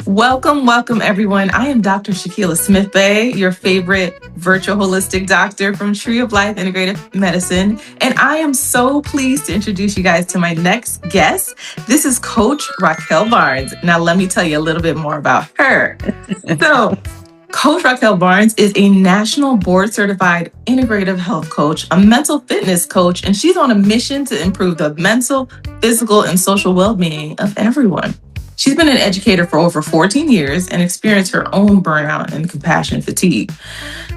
Welcome, welcome everyone. I am Dr. Shakeilla Smith Bay, your favorite virtual holistic doctor from Tree of Life Integrative Medicine. And I am so pleased to introduce you guys to my next guest. This is Coach Racquel Barnes. Now, let me tell you a little bit more about her. So, Coach Racquel Barnes is a national board certified integrative health coach, a mental fitness coach, and she's on a mission to improve the mental, physical, and social well-being of everyone. She's been an educator for over 14 years and experienced her own burnout and compassion fatigue.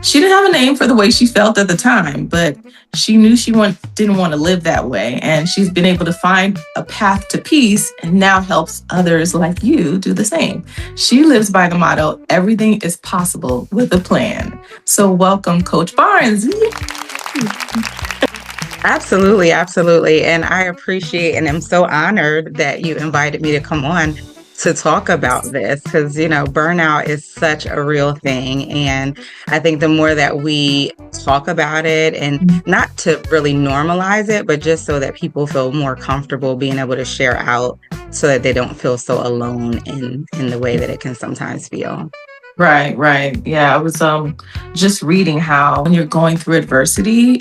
She didn't have a name for the way she felt at the time, but she knew she didn't want to live that way. And she's been able to find a path to peace and now helps others like you do the same. She lives by the motto, everything is possible with a plan. So welcome, Coach Barnes. Absolutely, absolutely. And I appreciate and am so honored that you invited me to come on to talk about this because, burnout is such a real thing. And I think the more that we talk about it, and not to really normalize it, but just so that people feel more comfortable being able to share out so that they don't feel so alone in the way that it can sometimes feel. Right. Yeah, I was just reading how when you're going through adversity,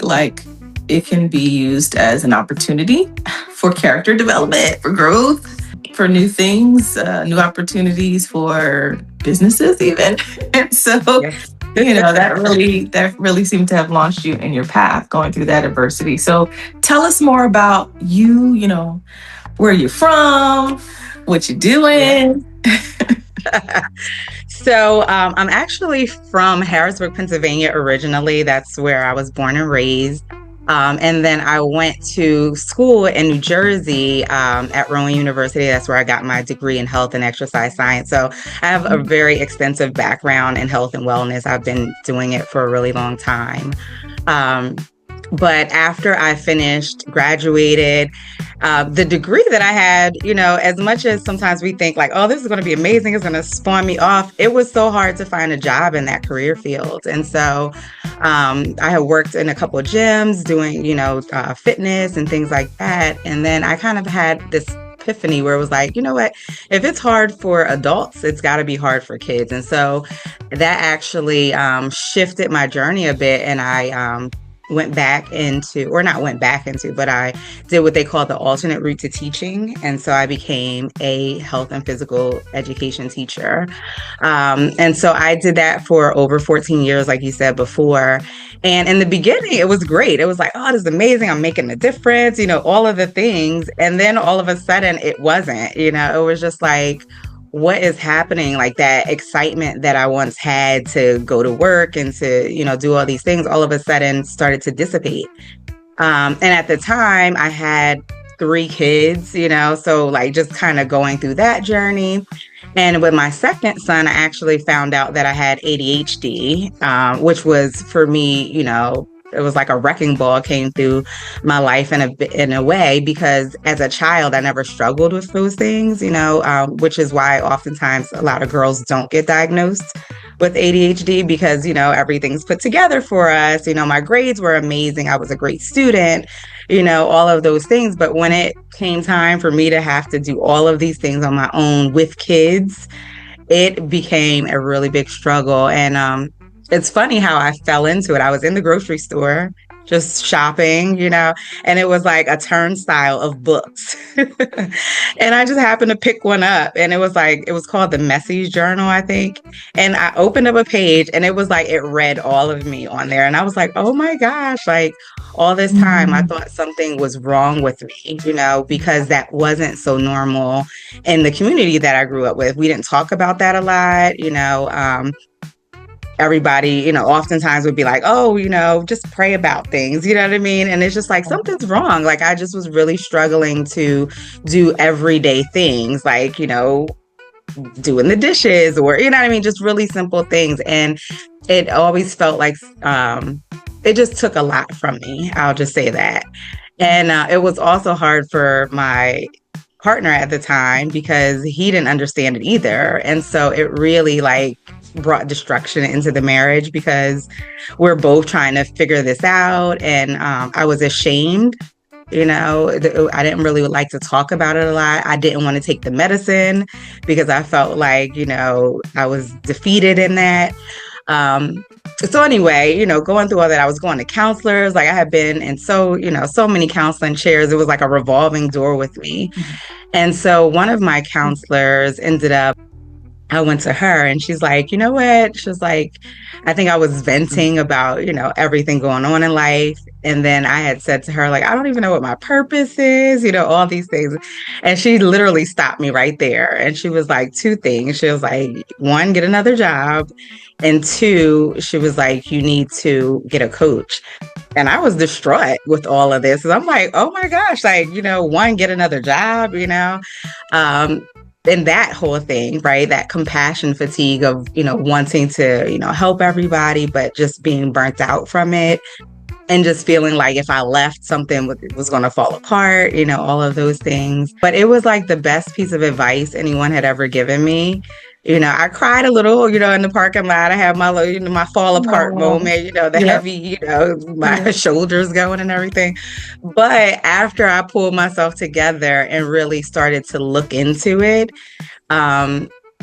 it can be used as an opportunity for character development, for growth, for new things, new opportunities for businesses even. And so, Yes. that really seemed to have launched you in your path going through that adversity. So tell us more about you, where you're from, what you're doing. So I'm actually from Harrisburg, Pennsylvania originally. That's where I was born and raised. And then I went to school in New Jersey at Rowan University. That's where I got my degree in health and exercise science. So I have a very extensive background in health and wellness. I've been doing it for a really long time. But after I graduated, the degree that I had, as much as sometimes we think like, oh, this is going to be amazing, it's going to spawn me off, it was so hard to find a job in that career field. And so I had worked in a couple of gyms doing, fitness and things like that. And then I kind of had this epiphany where it was like, you know what, if it's hard for adults, it's got to be hard for kids. And so that actually shifted my journey a bit. And I but I did what they call the alternate route to teaching. And so I became a health and physical education teacher. And so I did that for over 14 years, like you said before. And in the beginning, it was great. It was like, oh, this is amazing. I'm making a difference, all of the things. And then all of a sudden it wasn't, it was just like, what is happening? Like that excitement that I once had to go to work and to, do all these things, all of a sudden started to dissipate. And at the time I had 3 kids, so like just kind of going through that journey. And with my second son, I actually found out that I had ADHD, which was for me, it was like a wrecking ball came through my life in a way, because as a child, I never struggled with those things, which is why oftentimes a lot of girls don't get diagnosed with ADHD because, everything's put together for us. My grades were amazing. I was a great student, all of those things. But when it came time for me to have to do all of these things on my own with kids, it became a really big struggle. And, it's funny how I fell into it. I was in the grocery store just shopping, and it was like a turnstile of books. And I just happened to pick one up, and it was called the Message Journal, I think. And I opened up a page and it was like, it read all of me on there. And I was like, oh my gosh, like all this time I thought something was wrong with me, because that wasn't so normal in the community that I grew up with. We didn't talk about that a lot, everybody, oftentimes would be like, oh, just pray about things, you know what I mean? And it's just like, something's wrong. Like, I just was really struggling to do everyday things like, doing the dishes or, you know what I mean? Just really simple things. And it always felt like it just took a lot from me. I'll just say that. And it was also hard for my partner at the time because he didn't understand it either. And so it really brought destruction into the marriage because we're both trying to figure this out. And I was ashamed I didn't really like to talk about it a lot. I didn't want to take the medicine because I felt like, I was defeated in that. So anyway, going through all that, I was going to counselors. Like I had been in so many counseling chairs. It was like a revolving door with me. And so one of my counselors I went to her and she's like, you know what? She was like, I think I was venting about, everything going on in life. And then I had said to her, like, I don't even know what my purpose is, all these things. And she literally stopped me right there. And she was like, two things. She was like, one, get another job. And two, she was like, you need to get a coach. And I was distraught with all of this. And I'm like, oh my gosh, like, one, get another job, and that whole thing, right? That compassion fatigue of, wanting to, help everybody, but just being burnt out from it and just feeling like if I left, something was going to fall apart, all of those things. But it was like the best piece of advice anyone had ever given me. I cried a little, in the parking lot. I had my, my fall apart moment, the heavy, my shoulders going and everything. But after I pulled myself together and really started to look into it,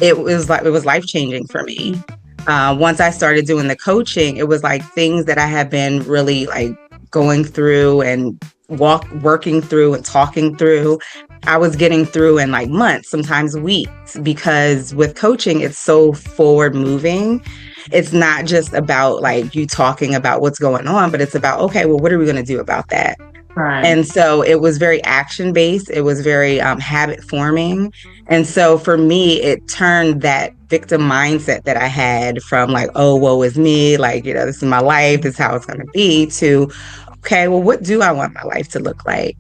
it was life changing for me. Once I started doing the coaching, it was like things that I had been really like going through and working through and talking through. I was getting through in like months, sometimes weeks, because with coaching, it's so forward moving. It's not just about like you talking about what's going on, but it's about, okay, well, what are we going to do about that? Right. And so it was very action based. It was very habit forming. And so for me, it turned that victim mindset that I had from like, oh, woe is me, like, this is my life, this is how it's going to be, to, okay, well, what do I want my life to look like?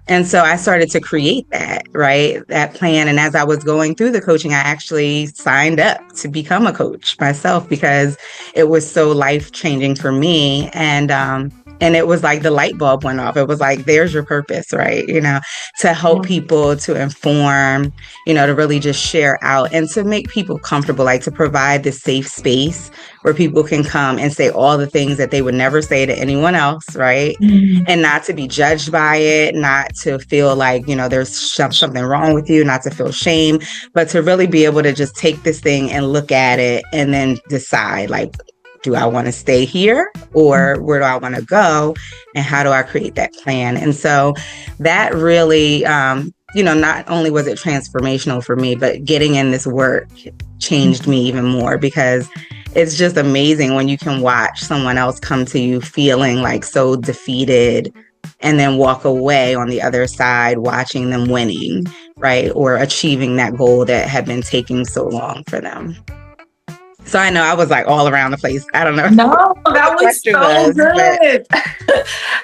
And so I started to create that, right? That plan. And as I was going through the coaching, I actually signed up to become a coach myself because it was so life changing for me. And it was like the light bulb went off. It was like, there's your purpose, right? To help people, to inform, to really just share out and to make people comfortable, like to provide this safe space where people can come and say all the things that they would never say to anyone else, right? Mm-hmm. And not to be judged by it, not to feel like, there's something wrong with you, not to feel shame, but to really be able to just take this thing and look at it and then decide, like, do I want to stay here or where do I want to go? And how do I create that plan? And so that really, not only was it transformational for me, but getting in this work changed me even more because it's just amazing when you can watch someone else come to you feeling like so defeated and then walk away on the other side, watching them winning, right? Or achieving that goal that had been taking so long for them. So I know I was like all around the place. I don't know. No, that was so good.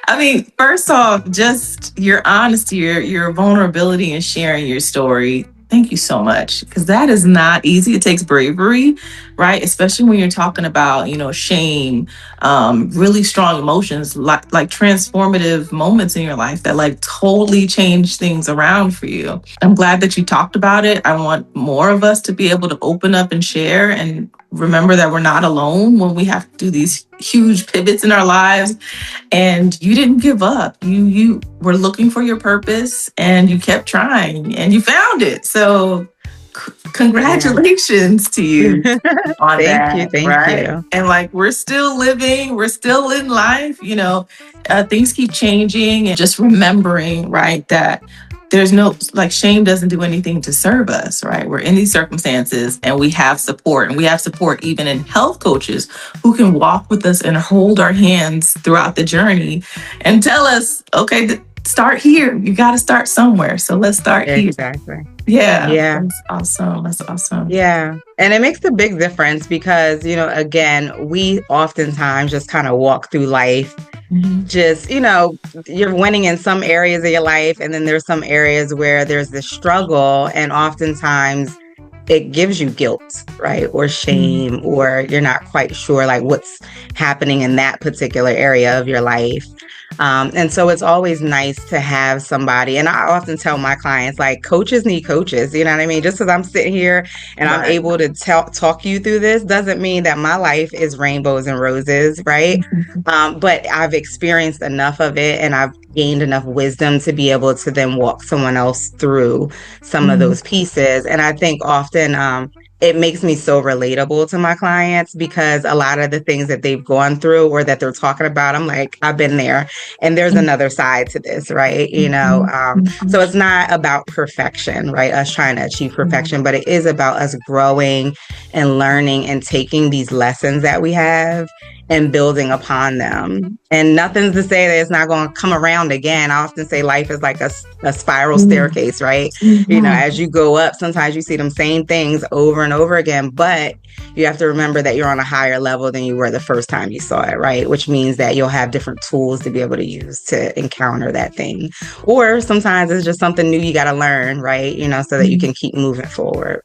I mean, first off, just your honesty, your vulnerability and sharing your story. Thank you so much. Because that is not easy. It takes bravery, right? Especially when you're talking about, shame, really strong emotions, like transformative moments in your life that like totally change things around for you. I'm glad that you talked about it. I want more of us to be able to open up and share and remember that we're not alone when we have to do these huge pivots in our lives. And you didn't give up. You were looking for your purpose and you kept trying and you found it. So congratulations to you on that. Thank you. And like, we're still living, we're still in life, things keep changing, and just remembering, right, that there's no, like, shame doesn't do anything to serve us, right? We're in these circumstances and we have support, and we have support even in health coaches who can walk with us and hold our hands throughout the journey and tell us, okay, start here. You got to start somewhere. So let's start here. Exactly. Yeah. That's awesome. That's awesome. Yeah. And it makes a big difference because, again, we oftentimes just kind of walk through life. Mm-hmm. Just, you're winning in some areas of your life. And then there's some areas where there's this struggle. And oftentimes it gives you guilt, right? Or shame, or you're not quite sure like what's happening in that particular area of your life. And so it's always nice to have somebody. And I often tell my clients, like, coaches need coaches. You know what I mean? Just because I'm sitting here and I'm able to talk you through this doesn't mean that my life is rainbows and roses, right? But I've experienced enough of it, and I've, gained enough wisdom to be able to then walk someone else through some of those pieces. And I think often it makes me so relatable to my clients because a lot of the things that they've gone through or that they're talking about, I'm like, I've been there, and there's another side to this, right? So it's not about perfection, right? Us trying to achieve perfection, but it is about us growing and learning and taking these lessons that we have and building upon them. And nothing's to say that it's not going to come around again. I often say life is like a spiral staircase, right? As you go up, sometimes you see them same things over and over again, but you have to remember that you're on a higher level than you were the first time you saw it, right? Which means that you'll have different tools to be able to use to encounter that thing. Or sometimes it's just something new you got to learn, right? So that you can keep moving forward.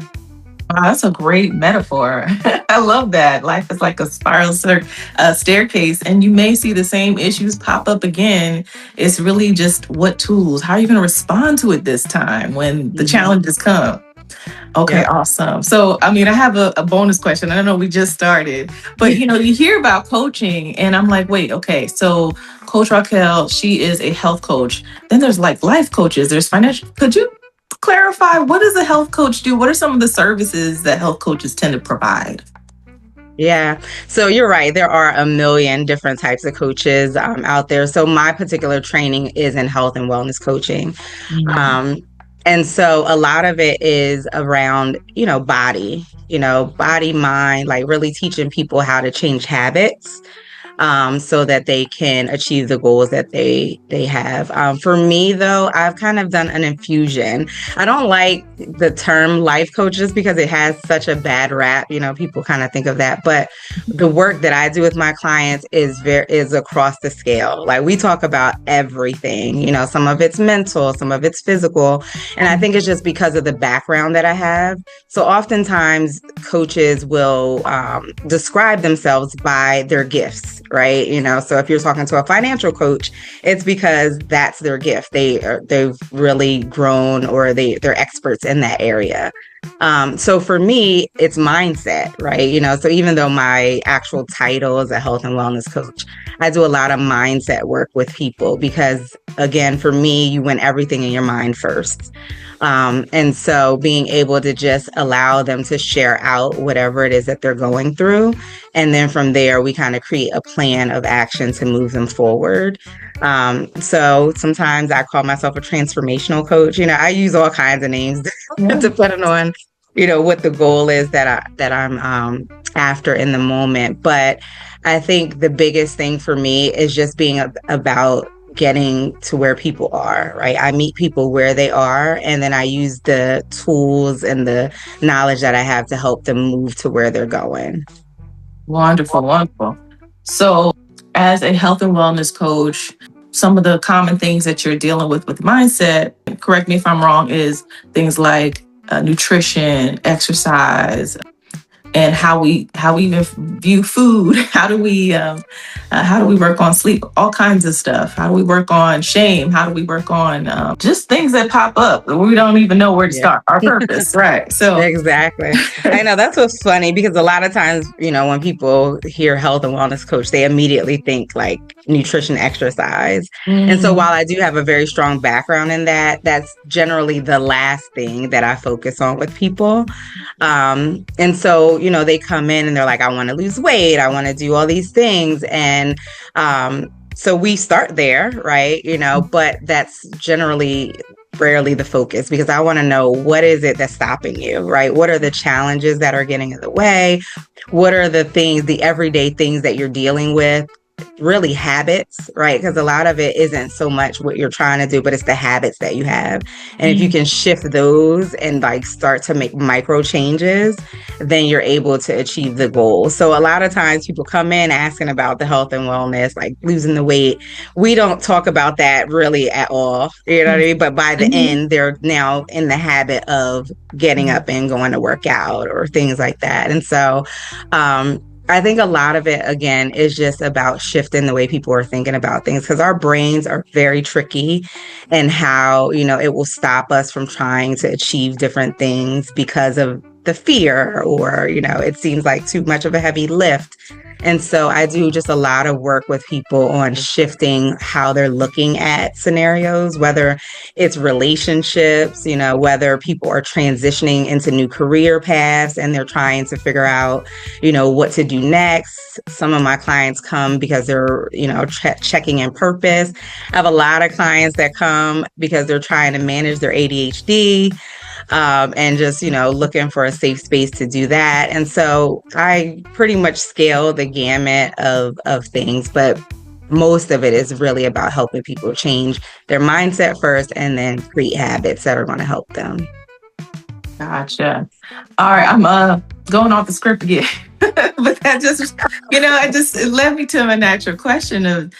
Wow, that's a great metaphor. I love that. Life is like a spiral staircase, and you may see the same issues pop up again. It's really just what tools, how are you going to respond to it this time when the challenges come? Okay, yeah. Awesome. So, I have a bonus question. I know we just started, but you hear about coaching, and I'm like, wait, okay. So, Coach Racquel, she is a health coach. Then there's like life coaches. There's financial. Could you clarify, what does a health coach do? What are some of the services that health coaches tend to provide? Yeah, so you're right. There are a million different types of coaches out there. So my particular training is in health and wellness coaching. And so a lot of it is around, body, mind, like really teaching people how to change habits. So that they can achieve the goals that they have. For me, though, I've kind of done an infusion. I don't like the term life coaches because it has such a bad rap. People kind of think of that. But the work that I do with my clients is across the scale. Like we talk about everything. Some of it's mental, some of it's physical. And I think it's just because of the background that I have. So oftentimes coaches will describe themselves by their gifts. Right. So if you're talking to a financial coach, it's because that's their gift. They've really grown or they're experts in that area. So for me, it's mindset, right? So even though my actual title is a health and wellness coach, I do a lot of mindset work with people because, again, for me, you win everything in your mind first. And so being able to just allow them to share out whatever it is that they're going through. And then from there, we kind of create a plan of action to move them forward. So sometimes I call myself a transformational coach. I use all kinds of names depending on, what the goal is that I'm after in the moment. But I think the biggest thing for me is just being about getting to where people are, right? I meet people where they are, and then I use the tools and the knowledge that I have to help them move to where they're going. Wonderful, wonderful. So as a health and wellness coach, some of the common things that you're dealing with mindset, correct me if I'm wrong, is things like nutrition, exercise, and how we even view food. How do we work on sleep? All kinds of stuff. How do we work on shame? How do we work on just things that pop up that we don't even know where to start? Our purpose, right? So exactly. I know that's what's funny because a lot of times, when people hear health and wellness coach, they immediately think like nutrition, exercise. And so while I do have a very strong background in that, that's generally the last thing that I focus on with people. And so, they come in and they're like, I want to lose weight. I want to do all these things. And so we start there, right? But that's generally rarely the focus because I want to know what is it that's stopping you, right? What are the challenges that are getting in the way? What are the things, the everyday things that you're dealing with? Really habits, right? Because a lot of it isn't so much what you're trying to do, but it's the habits that you have. And if you can shift those and like start to make micro changes, then you're able to achieve the goal. So a lot of times people come in asking about the health and wellness, like losing the weight. We don't talk about that really at all, you know what I mean? But by the end, they're now in the habit of getting up and going to work out or things like that. And so, I think a lot of it, again, is just about shifting the way people are thinking about things because our brains are very tricky and how, it will stop us from trying to achieve different things because of the fear or, it seems like too much of a heavy lift. And so I do just a lot of work with people on shifting how they're looking at scenarios, whether it's relationships, whether people are transitioning into new career paths and they're trying to figure out, what to do next. Some of my clients come because they're, checking in purpose. I have a lot of clients that come because they're trying to manage their ADHD, and just, looking for a safe space to do that. And so I pretty much scale the gamut of things, but most of it is really about helping people change their mindset first and then create habits that are going to help them. Gotcha. All right, I'm going off the script again. But that just, it led me to my natural question of,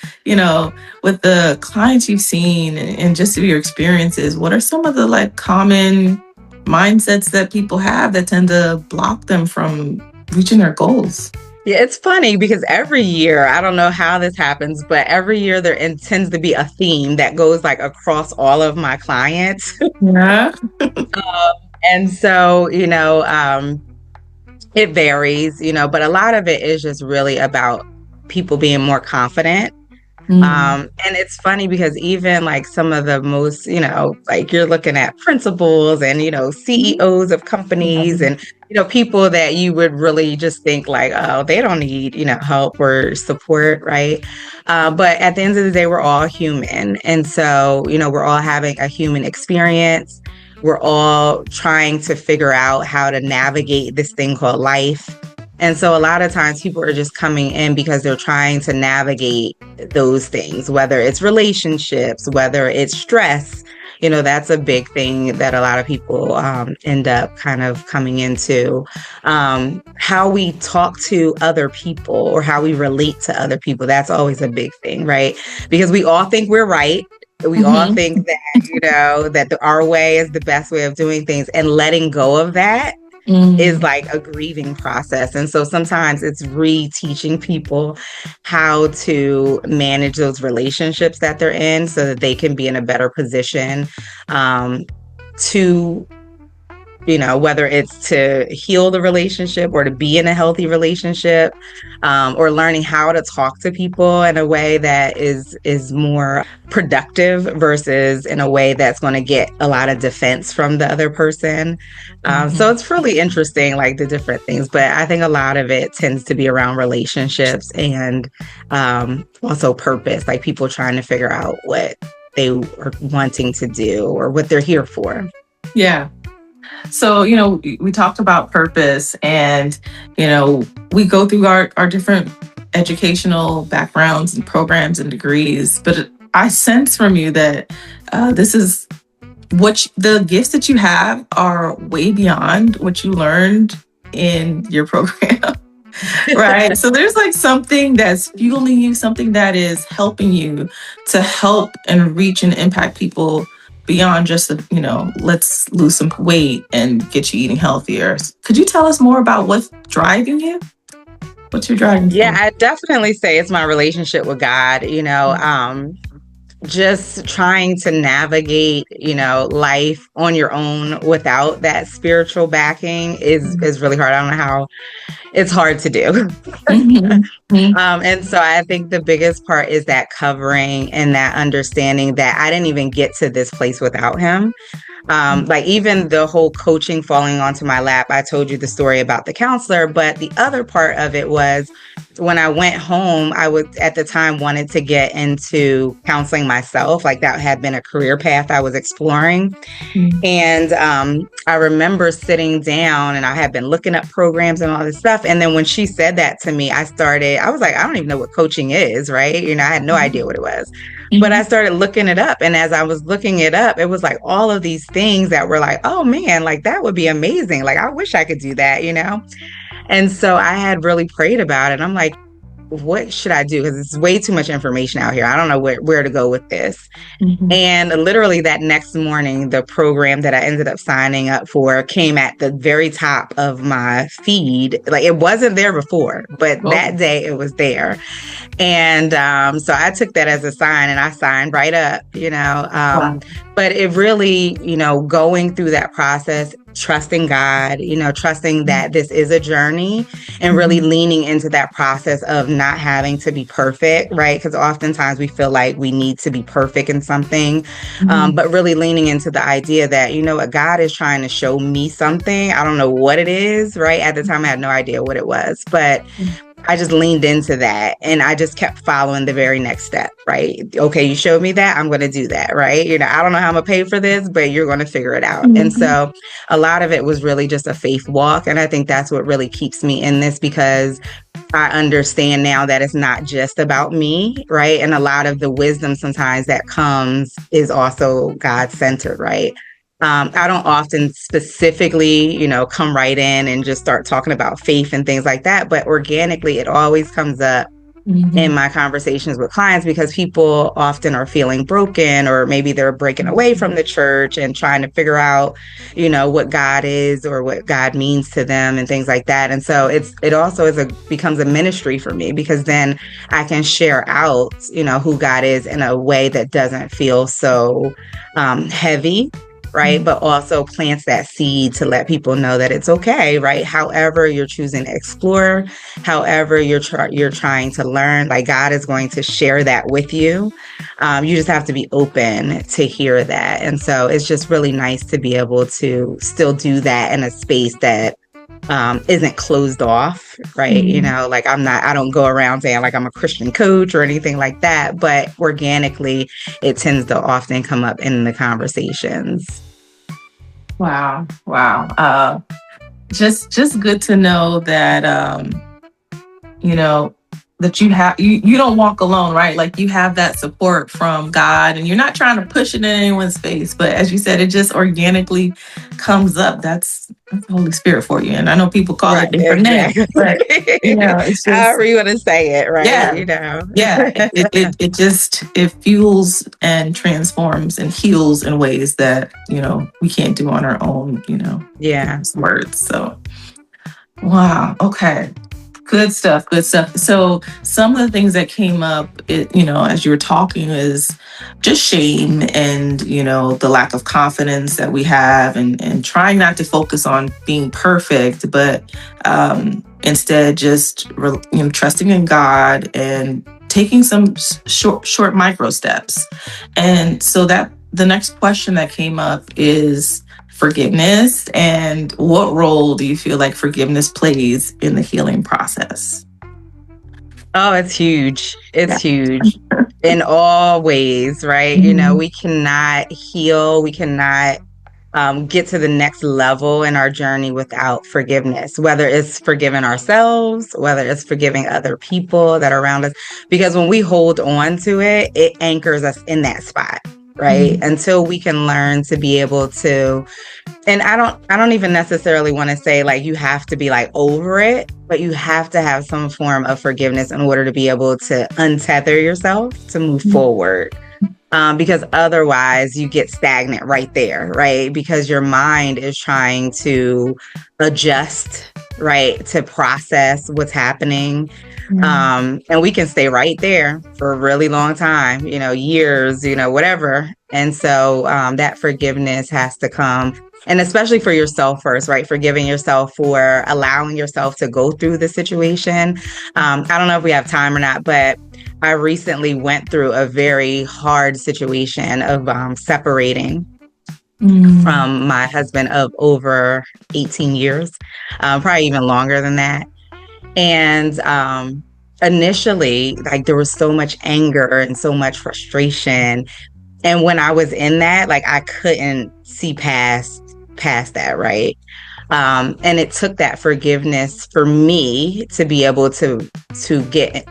with the clients you've seen and just your experiences, what are some of the common mindsets that people have that tend to block them from reaching their goals? Yeah, it's funny because every year, I don't know how this happens, but every year there tends to be a theme that goes across all of my clients. Yeah. And so, it varies, but a lot of it is just really about people being more confident. And it's funny because even some of the most, you're looking at principals and, CEOs of companies and, people that you would really just think oh, they don't need, help or support, right? But at the end of the day, we're all human. And so, we're all having a human experience. We're all trying to figure out how to navigate this thing called life. And so a lot of times people are just coming in because they're trying to navigate those things, whether it's relationships, whether it's stress. That's a big thing that a lot of people end up kind of coming into. How we talk to other people or how we relate to other people. That's always a big thing, right? Because we all think we're right. We all think that, that our way is the best way of doing things, and letting go of that is a grieving process. And so sometimes it's reteaching people how to manage those relationships that they're in so that they can be in a better position to, whether it's to heal the relationship or to be in a healthy relationship, or learning how to talk to people in a way that is more productive versus in a way that's going to get a lot of defense from the other person. So it's really interesting, the different things. But I think a lot of it tends to be around relationships and also purpose, people trying to figure out what they are wanting to do or what they're here for. Yeah. So, we talked about purpose and, we go through our different educational backgrounds and programs and degrees, but I sense from you that this is the gifts that you have are way beyond what you learned in your program. Right. So there's something that's fueling you, something that is helping you to help and reach and impact people beyond just, let's lose some weight and get you eating healthier. Could you tell us more about what's driving you? What's your driving force? Yeah, I definitely say it's my relationship with God, just trying to navigate, life on your own without that spiritual backing is really hard. I don't know how it's hard to do. And so I think the biggest part is that covering and that understanding that I didn't even get to this place without him. Even the whole coaching falling onto my lap, I told you the story about the counselor, but the other part of it was when I went home, I was at the time wanted to get into counseling myself. That had been a career path I was exploring. And I remember sitting down and I had been looking up programs and all this stuff. And then when she said that to me, I was like, I don't even know what coaching is, right? I had no idea what it was. But I started looking it up. And as I was looking it up, it was all of these things that were oh man, that would be amazing. I wish I could do that, And so I had really prayed about it. I'm like, what should I do? Because it's way too much information out here. I don't know where to go with this. And literally that next morning, the program that I ended up signing up for came at the very top of my feed. It wasn't there before, but that day it was there. And so I took that as a sign and I signed right up, But it really, going through that process, trusting God, trusting that this is a journey and really leaning into that process of not having to be perfect, right? Because oftentimes we feel like we need to be perfect in something, but really leaning into the idea that, what God is trying to show me something. I don't know what it is, right? At the time, I had no idea what it was, but I just leaned into that and I just kept following the very next step, right? Okay, you showed me that, I'm going to do that, right? I don't know how I'm going to pay for this, but you're going to figure it out. And so a lot of it was really just a faith walk. And I think that's what really keeps me in this, because I understand now that it's not just about me, right? And a lot of the wisdom sometimes that comes is also God-centered, right? I don't often specifically, come right in and just start talking about faith and things like that, but organically it always comes up in my conversations with clients, because people often are feeling broken, or maybe they're breaking away from the church and trying to figure out, what God is or what God means to them and things like that. And so it also becomes a ministry for me, because then I can share out, who God is in a way that doesn't feel so heavy, right? But also plants that seed to let people know that it's okay, right? However you're choosing to explore, however you're trying to learn, like God is going to share that with you. You just have to be open to hear that. And so it's just really nice to be able to still do that in a space that isn't closed off, right? Like I don't go around saying like I'm a Christian coach or anything like that, but organically it tends to often come up in the conversations. Wow. Just good to know that, that you don't walk alone, right? Like you have that support from God, and you're not trying to push it in anyone's face, but as you said, it just organically comes up. That's the Holy Spirit for you. And I know people call it different names, but it's just however you want to say it, right? It fuels and transforms and heals in ways that we can't do on our own. Words. So wow. Okay. Good stuff. So some of the things that came up, as you were talking, is just shame and, the lack of confidence that we have, and trying not to focus on being perfect, but instead just, trusting in God and taking some short micro steps. And so that the next question that came up is forgiveness, and what role do you feel like forgiveness plays in the healing process? Oh, it's huge. It's huge in all ways, right? We cannot heal. We cannot get to the next level in our journey without forgiveness, whether it's forgiving ourselves, whether it's forgiving other people that are around us. Because when we hold on to it, it anchors us in that spot, right? Until we can learn to be able to, and I don't even necessarily want to say like you have to be like over it, but you have to have some form of forgiveness in order to be able to untether yourself to move forward. Because otherwise you get stagnant right there, right? Because your mind is trying to adjust, right? To process what's happening. And we can stay right there for a really long time, years, whatever. And so that forgiveness has to come. And especially for yourself first, right? Forgiving yourself for allowing yourself to go through the situation. I don't know if we have time or not, but I recently went through a very hard situation of separating from my husband of over 18 years, probably even longer than that. And initially, like there was so much anger and so much frustration. And when I was in that, like I couldn't see past that, right? And it took that forgiveness for me to be able to get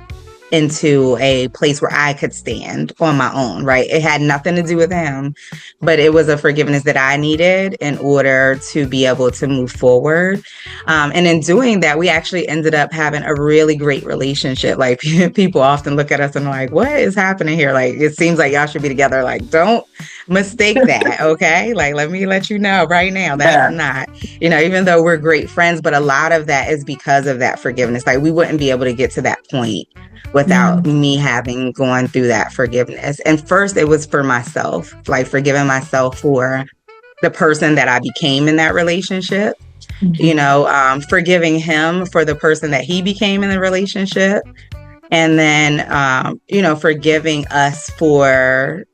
into a place where I could stand on my own, right? It had nothing to do with him, but it was a forgiveness that I needed in order to be able to move forward. And in doing that, we actually ended up having a really great relationship. Like people often look at us and like, what is happening here? Like, it seems like y'all should be together. Like, don't mistake that, okay? Like, let me let you know right now, that's not, even though we're great friends, but a lot of that is because of that forgiveness. Like, we wouldn't be able to get to that point without me having gone through that forgiveness. And first it was for myself, like forgiving myself for the person that I became in that relationship, Mm-hmm. forgiving him for the person that he became in the relationship. And then, forgiving us for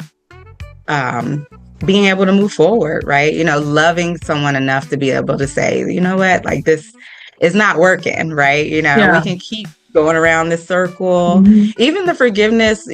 being able to move forward, right? Loving someone enough to be able to say, you know what, like this is not working, right? We Yeah. can keep going around this circle. Mm-hmm. Even the forgiveness,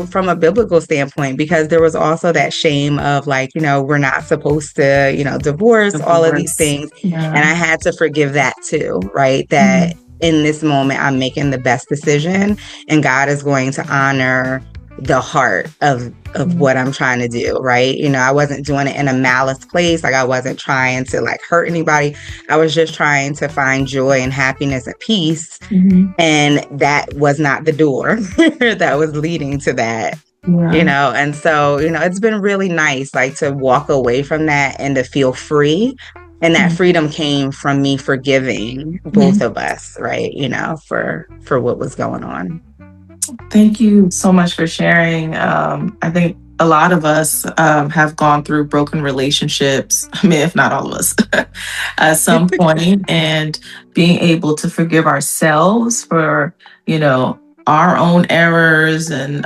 from a biblical standpoint, because there was also that shame of like, we're not supposed to, divorce, Of all of these course. things. And Yeah. I had to forgive that too, right? That Mm-hmm. in this moment, I'm making the best decision and God is going to honor the heart of what I'm trying to do, right? I wasn't doing it in a malice place. Like I wasn't trying to like hurt anybody. I was just trying to find joy and happiness and peace. Mm-hmm. And that was not the door that was leading to that. Yeah. And so, it's been really nice like to walk away from that and to feel free. And that freedom came from me forgiving both Mhm. of us, right? For what was going on. Thank you so much for sharing. I think a lot of us have gone through broken relationships. I mean, if not all of us, at some point, and being able to forgive ourselves for, you know, our own errors and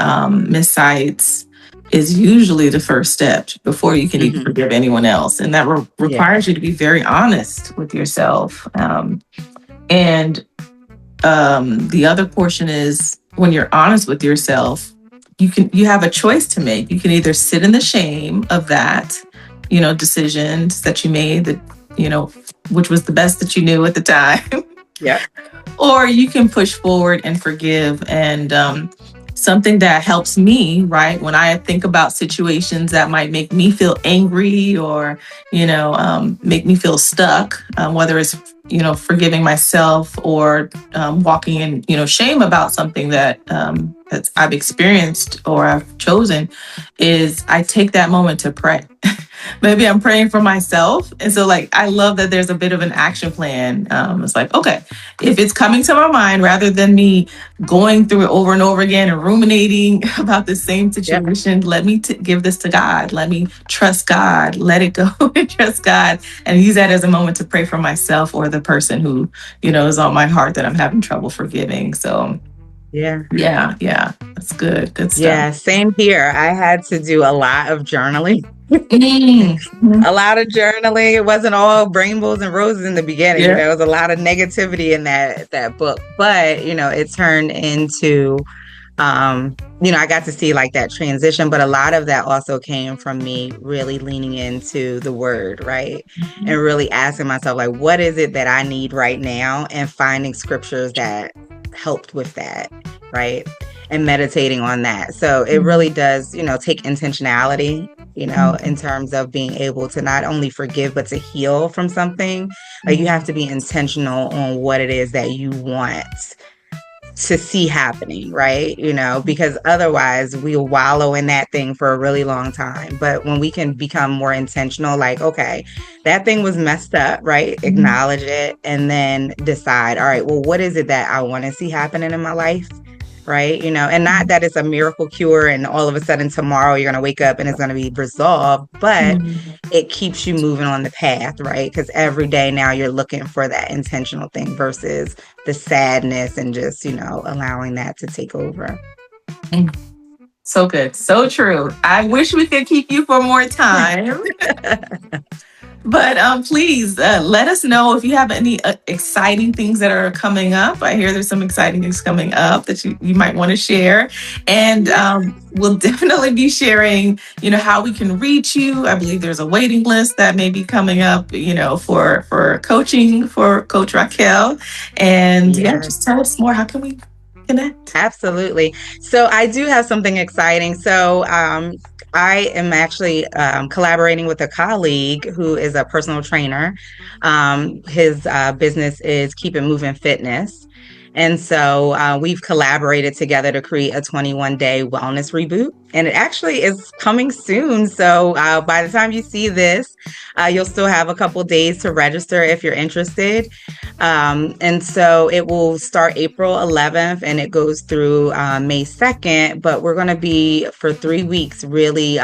missights is usually the first step before you can even Hmm. forgive anyone else. And that Yeah. requires you to be very honest with yourself. And the other portion is when you're honest with yourself, you have a choice to make. You can either sit in the shame of that, decisions that you made that, which was the best that you knew at the time, Yeah. or you can push forward and forgive. And something that helps me, right, when I think about situations that might make me feel angry or, make me feel stuck, whether it's, forgiving myself or walking in, shame about something that I've experienced or I've chosen, is I take that moment to pray. Maybe I'm praying for myself. And so, like, I love that there's a bit of an action plan. It's like, okay, if it's coming to my mind, rather than me going through it over and over again and ruminating about the same Yep. situation, let me give this to God. Let me trust God. Let it go and trust God, and use that as a moment to pray for myself or the person who, is on my heart that I'm having trouble forgiving. So, Yeah. yeah, that's good. Good stuff. Yeah. Same here. I had to do a lot of journaling. Mm-hmm. A lot of journaling. It wasn't all rainbows and roses in the beginning. Yeah. There was a lot of negativity in that book. But, it turned into I got to see like that transition, but a lot of that also came from me really leaning into the word, right? And really asking myself, like, what is it that I need right now? And finding scriptures that helped with that, right? And meditating on that. So it really does, take intentionality, in terms of being able to not only forgive, but to heal from something. Like you have to be intentional on what it is that you want to see happening, right? Because otherwise we'll wallow in that thing for a really long time. But when we can become more intentional, like, okay, that thing was messed up, right? Acknowledge it and then decide, all right, well, what is it that I want to see happening in my life? Right. And not that it's a miracle cure and all of a sudden tomorrow you're going to wake up and it's going to be resolved, but it keeps you moving on the path, right? Because every day now you're looking for that intentional thing versus the sadness and just, allowing that to take over. So good. So true. I wish we could keep you for more time. But please let us know if you have any exciting things that are coming up. I hear there's some exciting things coming up that you might want to share. And we'll definitely be sharing, how we can reach you. I believe there's a waiting list that may be coming up, for coaching for Coach Racquel. And just tell us more. How can we connect? Absolutely. So I do have something exciting. So I am actually collaborating with a colleague who is a personal trainer. His business is Keep It Moving Fitness. And so we've collaborated together to create a 21-day wellness reboot. And it actually is coming soon. So by the time you see this, you'll still have a couple days to register if you're interested. And so it will start April 11th and it goes through May 2nd. But we're going to be for 3 weeks really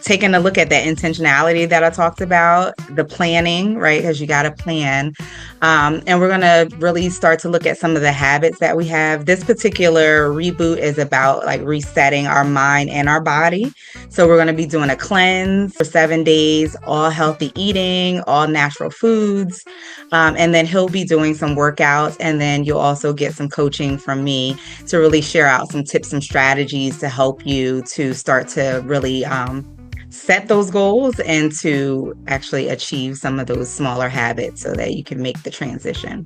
taking a look at that intentionality that I talked about, the planning, right? Because you got to plan. And we're going to really start to look at some of the habits that we have. This particular reboot is about like resetting our mind and our body. So we're going to be doing a cleanse for 7 days, all healthy eating, all natural foods. And then he'll be doing some workouts. And then you'll also get some coaching from me to really share out some tips and strategies to help you to start to really set those goals and to actually achieve some of those smaller habits so that you can make the transition.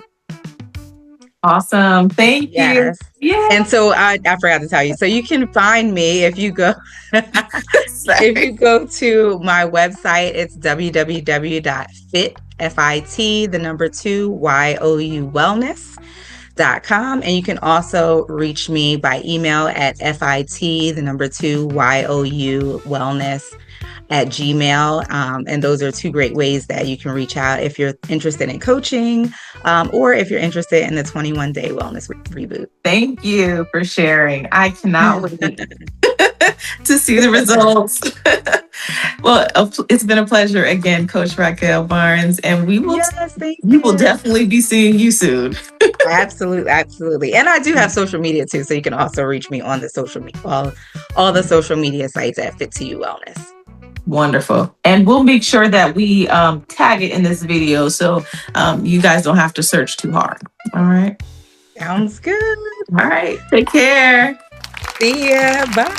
Awesome. Thank you. Yeah. And so I forgot to tell you. So you can find me if you go if you go to my website, it's www.fit2wellness.com. And you can also reach me by email at fit2wellness@gmail. And those are 2 great ways that you can reach out if you're interested in coaching or if you're interested in the 21-day wellness reboot. Thank you for sharing. I cannot wait to see the results. Well, it's been a pleasure again, Coach Racquel Barnes, and we will definitely be seeing you soon. Absolutely. And I do have social media too, so you can also reach me on the social media, all the social media sites at Fit2U Wellness. Wonderful. And we'll make sure that we tag it in this video so you guys don't have to search too hard. All right. Sounds good. All right. Take care. See ya. Bye.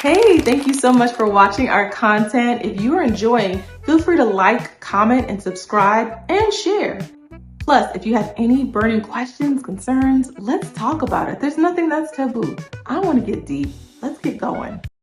Hey, thank you so much for watching our content. If you are enjoying, feel free to like, comment, and subscribe and share. Plus, if you have any burning questions, concerns, let's talk about it. There's nothing that's taboo. I want to get deep. Let's get going.